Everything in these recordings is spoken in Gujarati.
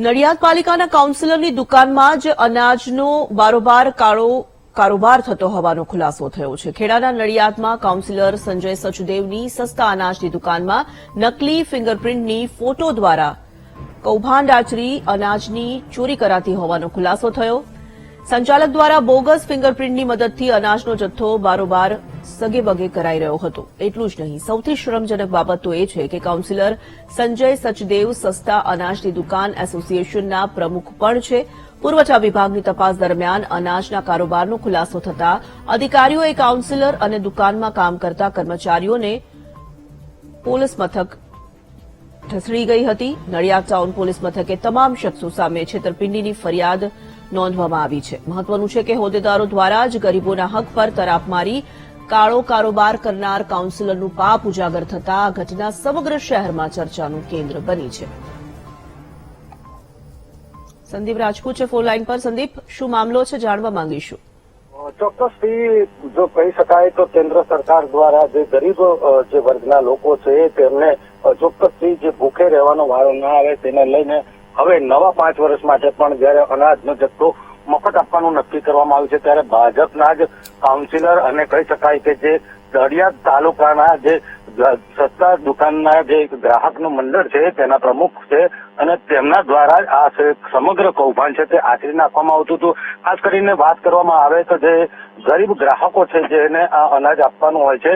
નડિયાદ પાલિકાના કાઉન્સિલરની દુકાનમાં જ અનાજનો બારોબાર કાળો કારોબાર થતો હોવાનો ખુલાસો થયો છે। ખેડાના નડિયાદમાં કાઉન્સિલર સંજય સચદેવની સસ્તા અનાજની દુકાનમાં નકલી ફિંગરપ્રિન્ટની ફોટો દ્વારા કૌભાંડ આચરી અનાજની ચોરી કરાતી હોવાનો ખુલાસો થયો। સંચાલક દ્વારા બોગસ ફિંગરપ્રિન્ટની મદદથી અનાજનો જથ્થો બારોબાર સગેબગે કરાઈ રહ્યો હતો। એટલું જ નહીં, સૌથી શરમજનક બાબત તો એ છે કે કાઉન્સિલર સંજય સચદેવ સસ્તા અનાજની દુકાન એસોસિએશનના પ્રમુખ પણ છે। પુરવઠા વિભાગની તપાસ દરમિયાન અનાજના કારોબારનો ખુલાસો થતાં અધિકારીઓએ કાઉન્સિલર અને દુકાનમાં કામ કરતા કર્મચારીઓને પોલીસ મથક ઢસડી ગઈ હતી। નડિયાદ ટાઉન પોલીસ મથકે તમામ શખ્સો સામે છેતરપિંડીની ફરિયાદ નોંધવામાં આવી છે। મહત્વનું છે કે હોદ્દેદારો દ્વારા જ ગરીબોના હક પર તરાપ મારી કાળો કારોબાર કરનાર કાઉન્સિલરનું પાપ ઉજાગર થતાં આ ઘટના સમગ્ર શહેરમાં ચર્ચાનું કેન્દ્ર બની છે। સંદીપ રાજપૂત છે ફોન લાઈન પર। સંદીપ, શું મામલો છે, જાણવા માંગીશું। ચોક્કસથી જો કહી શકાય તો કેન્દ્ર સરકાર દ્વારા જે ગરીબ જે વર્ગના લોકો છે તેમને ચોક્કસથી જે ભૂખે રહેવાનો વારો ના આવે તેને લઈને હવે નવા 5 વર્ષ માટે પણ જયારે અનાજનો જથ્થો મફત આપવાનું નક્કી કરવામાં આવ્યું છે ત્યારે ભાજપના જ કાઉન્સિલર અને કહી શકાય કે જે નડિયાદ તાલુકાના જે સસ્તા દુકાનના જે ગ્રાહકનું મંડળ છે તેના પ્રમુખ છે અને તેમના દ્વારા આ સમગ્ર કૌભાંડ છે તે આચરી નાખવામાં આવતું હતું। ખાસ કરીને વાત કરવામાં આવે તો જે ગરીબ ગ્રાહકો છે જેને આ અનાજ આપવાનું હોય છે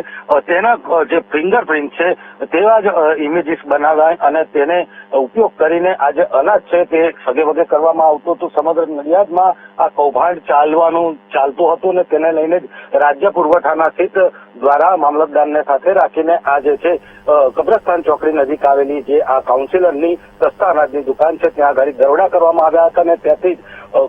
તેના જે ફિંગરપ્રિન્ટ છે તેવા જ ઇમેજીસ બનાવાય અને તેને ઉપયોગ કરીને આ જે અનાજ છે તે સગેવગે કરવામાં આવતું હતું। સમગ્ર નડિયાદમાં આ કૌભાંડ ચાલતું હતું અને તેને લઈને જ રાજ્ય પુરવઠાના સ્થિત દ્વારા મામલતદારને સાથે રાખીને આ જે છે કબ્રસ્તાન ચોકડી નજીક આવેલી જે આ કાઉન્સિલરની સસ્તા અનાજની દુકાન છે ત્યાં આગળ દરોડા કરવામાં આવ્યા હતા અને ત્યાંથી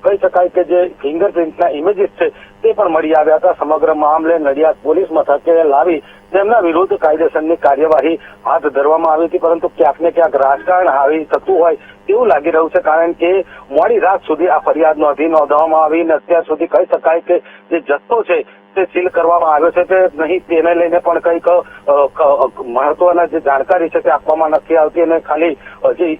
કહી શકાય કે જે ફિંગરપ્રિન્ટના ઇમેજીસ છે તે પણ મળી આવ્યા હતા। સમગ્ર મામલે નડિયાદ પોલીસ મથકે લાવી તેમના વિરુદ્ધ કાયદેસરની કાર્યવાહી હાથ ધરવામાં આવી હતી, પરંતુ ક્યાંક ને ક્યાંક રાજકારણ હાવી થતું હોય તેવું લાગી રહ્યું છે કારણ કે મોડી રાત સુધી આ ફરિયાદ નોંધવામાં આવી અને અત્યાર સુધી કહી શકાય કે જે જથ્થો છે તે સીલ કરવામાં આવ્યો છે તે નહીં તેને લઈને પણ કંઈક મહત્વના જે જાણકારી છે તે આપવામાં નથી આવતી અને ખાલી જે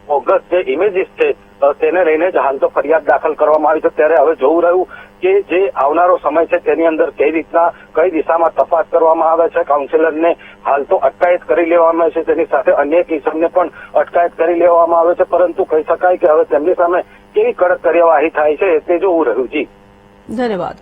બોગસ જે ઇમેજીસ છે તેને લઈને જ હાલ તો ફરિયાદ દાખલ કરવામાં આવી છે। ત્યારે હવે જોવું રહ્યું કે જે આવનારો સમય છે તેની અંદર કઈ દિશામાં તપાસ કરવામાં આવે છે। કાઉન્સિલરને હાલ તો અટકાયત કરી લેવામાં આવે છે, તેની સાથે અન્ય કિસ્સાને પણ અટકાયત કરી લેવામાં આવે છે, પરંતુ કહી શકાય કે હવે તેમની સામે કેવી કડક કાર્યવાહી થાય છે તે જોવું રહ્યું। જી, ધન્યવાદ।